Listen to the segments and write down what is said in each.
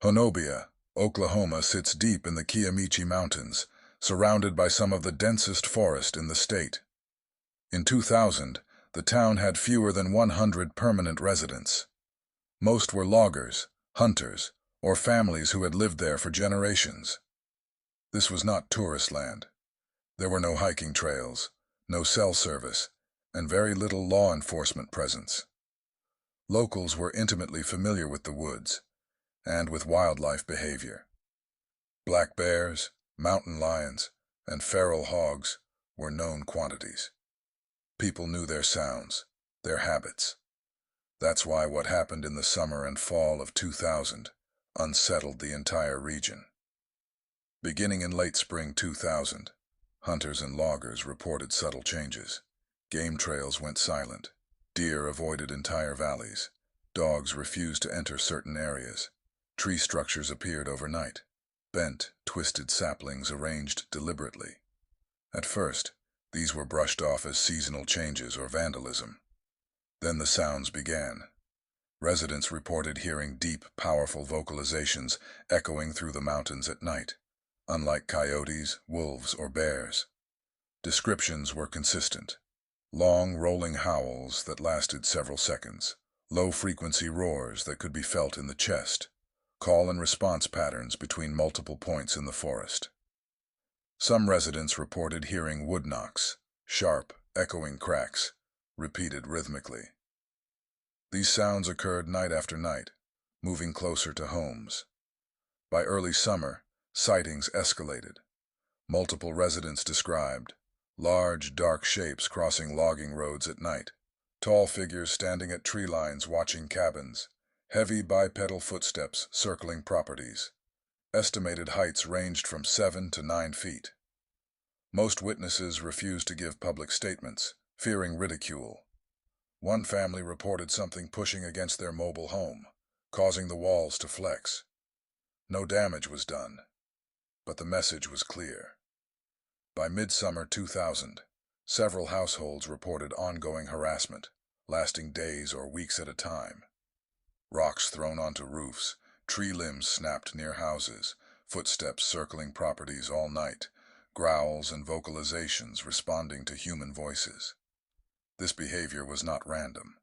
HONOBIA, Oklahoma sits deep in the Kiamichi Mountains, surrounded by some of the densest forest in the state. In 2000, the town had fewer than 100 permanent residents. Most were loggers, hunters, or families who had lived there for generations. This was not tourist land. There were no hiking trails, no cell service, and very little law enforcement presence. Locals were intimately familiar with the woods and with wildlife behavior. Black bears, mountain lions, and feral hogs were known quantities. People knew their sounds, their habits. That's why what happened in the summer and fall of 2000 unsettled the entire region. Beginning in late spring 2000, hunters and loggers reported subtle changes. Game trails went silent. Deer avoided entire valleys. Dogs refused to enter certain areas. Tree structures appeared overnight. Bent, twisted saplings arranged deliberately. At first, these were brushed off as seasonal changes or vandalism. Then the sounds began. Residents reported hearing deep, powerful vocalizations echoing through the mountains at night, unlike coyotes, wolves, or bears. Descriptions were consistent. Long, rolling howls that lasted several seconds, low-frequency roars that could be felt in the chest, call and response patterns between multiple points in the forest. Some residents reported hearing wood knocks, sharp, echoing cracks, repeated rhythmically. These sounds occurred night after night, moving closer to homes. By early summer, sightings escalated. Multiple residents described large, dark shapes crossing logging roads at night, tall figures standing at tree lines watching cabins, heavy bipedal footsteps circling properties. Estimated heights ranged from 7 to 9 feet. Most witnesses refused to give public statements, fearing ridicule. One family reported something pushing against their mobile home, causing the walls to flex. No damage was done, but the message was clear. By midsummer 2000, several households reported ongoing harassment, lasting days or weeks at a time. Rocks thrown onto roofs, tree limbs snapped near houses, footsteps circling properties all night, growls and vocalizations responding to human voices. This behavior was not random.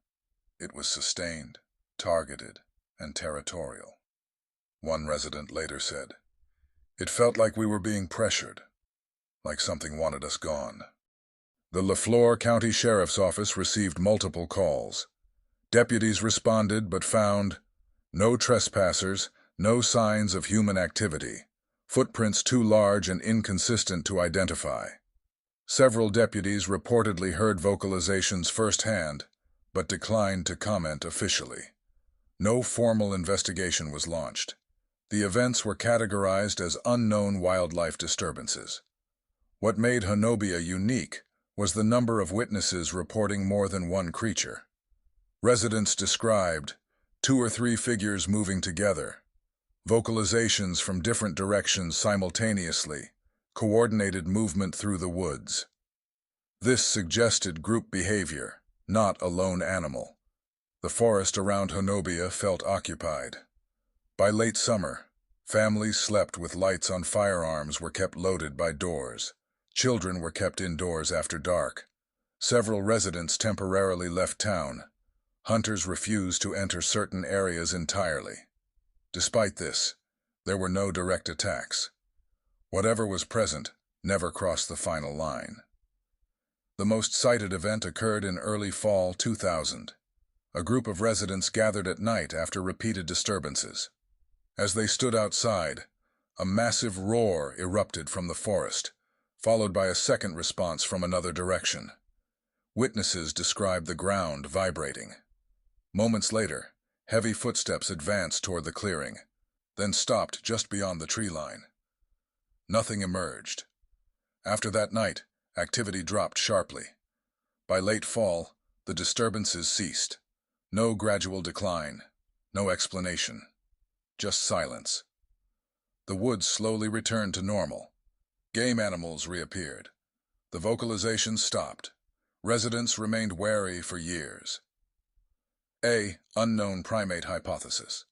It was sustained, targeted, and territorial. One resident later said, "It felt like we were being pressured, like something wanted us gone." The LaFleur County Sheriff's Office received multiple calls. Deputies responded but found no trespassers, no signs of human activity, footprints too large and inconsistent to identify. Several deputies reportedly heard vocalizations firsthand, but declined to comment officially. No formal investigation was launched. The events were categorized as unknown wildlife disturbances. What made HONOBIA unique was the number of witnesses reporting more than one creature. Residents described 2 or 3 figures moving together, vocalizations from different directions simultaneously, coordinated movement through the woods. This suggested group behavior, not a lone animal. The forest around HONOBIA felt occupied. By late summer, families slept with lights on. Firearms were kept loaded by doors. Children were kept indoors after dark. Several residents temporarily left town. Hunters refused to enter certain areas entirely. Despite this, there were no direct attacks. Whatever was present never crossed the final line. The most cited event occurred in early fall 2000. A group of residents gathered at night after repeated disturbances. As they stood outside, a massive roar erupted from the forest, followed by a second response from another direction. Witnesses described the ground vibrating. Moments later, heavy footsteps advanced toward the clearing, then stopped just beyond the tree line. Nothing emerged. After that night, activity dropped sharply. By late fall, the disturbances ceased. No gradual decline, no explanation, just silence. The woods slowly returned to normal. Game animals reappeared. The vocalizations stopped. Residents remained wary for years. A. Unknown primate hypothesis.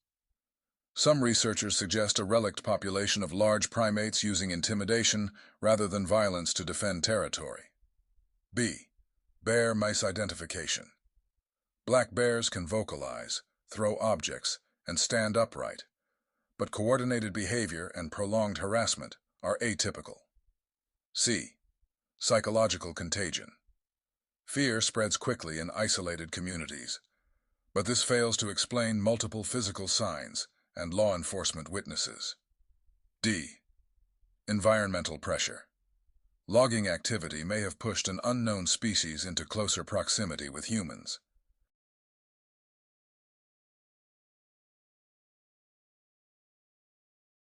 Some researchers suggest a relict population of large primates using intimidation rather than violence to defend territory. B. Bear mice identification. Black bears can vocalize, throw objects, and stand upright, but coordinated behavior and prolonged harassment are atypical. C. Psychological contagion. Fear spreads quickly in isolated communities, but this fails to explain multiple physical signs and law enforcement witnesses. D. Environmental pressure. Logging activity may have pushed an unknown species into closer proximity with humans.